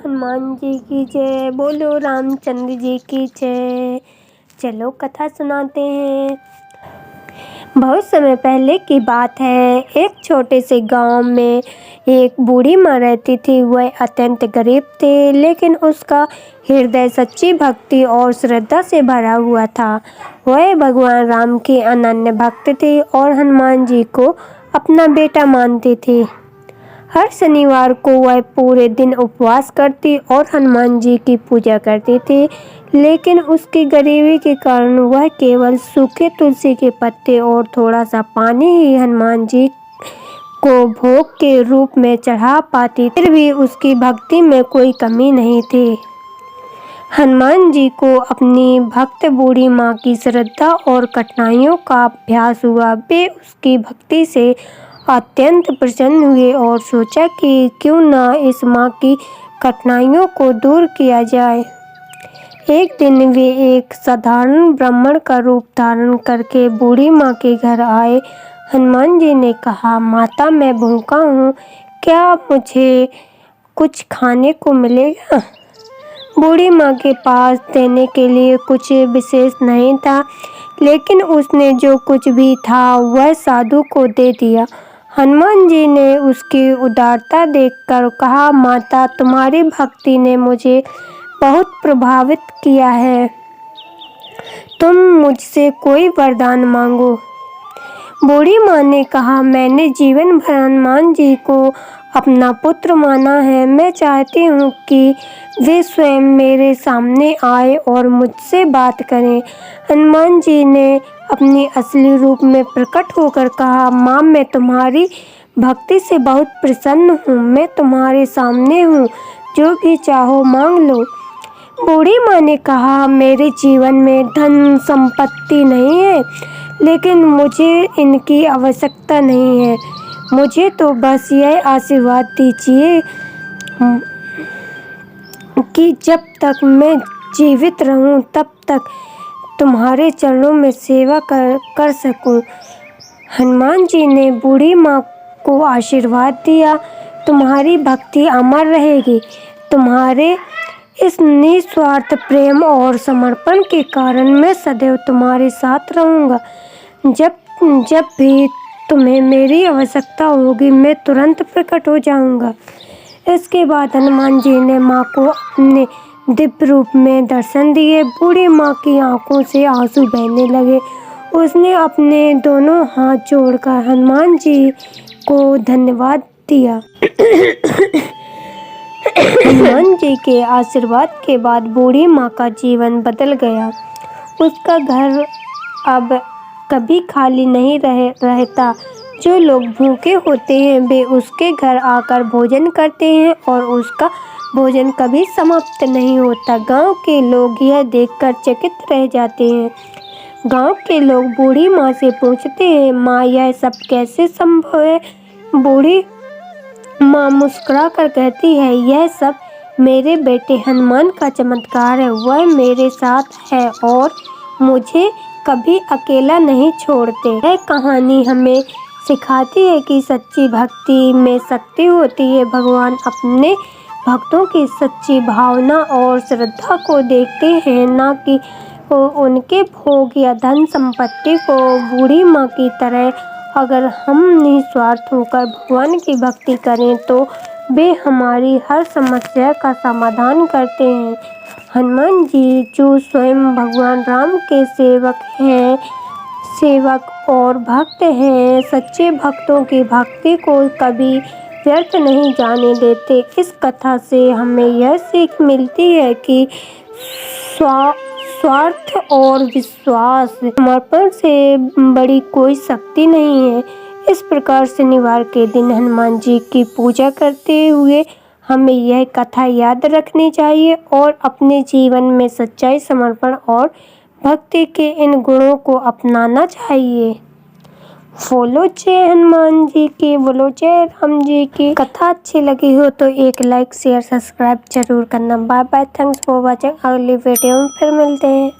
हनुमान जी की जय, बोलो रामचंद्र जी की जय। चलो कथा सुनाते हैं। बहुत समय पहले की बात है। एक छोटे से गांव में एक बूढ़ी माँ रहती थी। वह अत्यंत गरीब थी, लेकिन उसका हृदय सच्ची भक्ति और श्रद्धा से भरा हुआ था। वह भगवान राम की अनन्य भक्त थी और हनुमान जी को अपना बेटा मानती थी। हर शनिवार को वह पूरे दिन उपवास करती और हनुमान जी की पूजा करती थी, लेकिन उसकी गरीबी के कारण वह केवल सूखे तुलसी के पत्ते और थोड़ा सा पानी ही हनुमान जी को भोग के रूप में चढ़ा पाती। फिर भी उसकी भक्ति में कोई कमी नहीं थी। हनुमान जी को अपनी भक्त बूढ़ी माँ की श्रद्धा और कठिनाइयों का अभ्यास हुआ। वे उसकी भक्ति से अत्यंत प्रसन्न हुए और सोचा कि क्यों न इस माँ की कठिनाइयों को दूर किया जाए। एक दिन वे एक साधारण ब्राह्मण का रूप धारण करके बूढ़ी माँ के घर आए। हनुमान जी ने कहा, माता मैं भूखा हूँ, क्या मुझे कुछ खाने को मिलेगा? बूढ़ी माँ के पास देने के लिए कुछ विशेष नहीं था, लेकिन उसने जो कुछ भी था वह साधु को दे दिया। हनुमान जी ने उसकी उदारता देखकर कहा, माता तुम्हारी भक्ति ने मुझे बहुत प्रभावित किया है। तुम मुझसे कोई वरदान मांगो। बूढ़ी माँ ने कहा, मैंने जीवन भर हनुमान जी को अपना पुत्र माना है। मैं चाहती हूँ कि वे स्वयं मेरे सामने आए और मुझसे बात करें। हनुमान जी ने अपनी असली रूप में प्रकट होकर कहा, माँ मैं तुम्हारी भक्ति से बहुत प्रसन्न हूँ। मैं तुम्हारे सामने हूँ, जो भी चाहो मांग लो। बूढ़ी माँ ने कहा, मेरे जीवन में धन संपत्ति नहीं है, लेकिन मुझे इनकी आवश्यकता नहीं है। मुझे तो बस यह आशीर्वाद दीजिए कि जब तक मैं जीवित रहूं तब तक तुम्हारे चरणों में सेवा कर सकूं। हनुमान जी ने बूढ़ी माँ को आशीर्वाद दिया, तुम्हारी भक्ति अमर रहेगी। तुम्हारे इस निस्वार्थ प्रेम और समर्पण के कारण मैं सदैव तुम्हारे साथ रहूँगा। जब भी तुम्हें मेरी आवश्यकता होगी मैं तुरंत प्रकट हो जाऊँगा। इसके बाद हनुमान जी ने माँ को अपने दिव्य रूप में दर्शन दिए। बूढ़ी माँ की आंखों से आंसू बहने लगे। उसने अपने दोनों हाथ जोड़कर हनुमान जी को धन्यवाद दिया। हनुमान जी के आशीर्वाद के बाद बूढ़ी माँ का जीवन बदल गया। उसका घर अब कभी खाली नहीं रहता। जो लोग भूखे होते हैं वे उसके घर आकर भोजन करते हैं और उसका भोजन कभी समाप्त नहीं होता। गांव के लोग यह देखकर चकित रह जाते हैं। गांव के लोग बूढ़ी माँ से पूछते हैं, माँ यह सब कैसे संभव है? बूढ़ी माँ मुस्कुरा कर कहती है, यह सब मेरे बेटे हनुमान का चमत्कार है। वह मेरे साथ है और मुझे कभी अकेला नहीं छोड़ते। यह कहानी हमें सिखाती है कि सच्ची भक्ति में शक्ति होती है। भगवान अपने भक्तों की सच्ची भावना और श्रद्धा को देखते हैं, ना कि उनके भोग या धन संपत्ति को। बूढ़ी माँ की तरह अगर हम निस्वार्थ होकर भगवान की भक्ति करें तो वे हमारी हर समस्या का समाधान करते हैं। हनुमान जी जो स्वयं भगवान राम के सेवक और भक्त हैं, सच्चे भक्तों की भक्ति को कभी व्यर्थ नहीं जाने देते। इस कथा से हमें यह सीख मिलती है कि स्वार्थ और विश्वास समर्पण से बड़ी कोई शक्ति नहीं है। इस प्रकार शनिवार के दिन हनुमान जी की पूजा करते हुए हमें यह कथा याद रखनी चाहिए और अपने जीवन में सच्चाई, समर्पण और भक्ति के इन गुणों को अपनाना चाहिए। बोलो जय हनुमान जी की, बोलो जय राम जी की। कथा अच्छी लगी हो तो एक लाइक, शेयर, सब्सक्राइब जरूर करना। Bye bye, thanks for watching. अगली वीडियो में फिर मिलते हैं।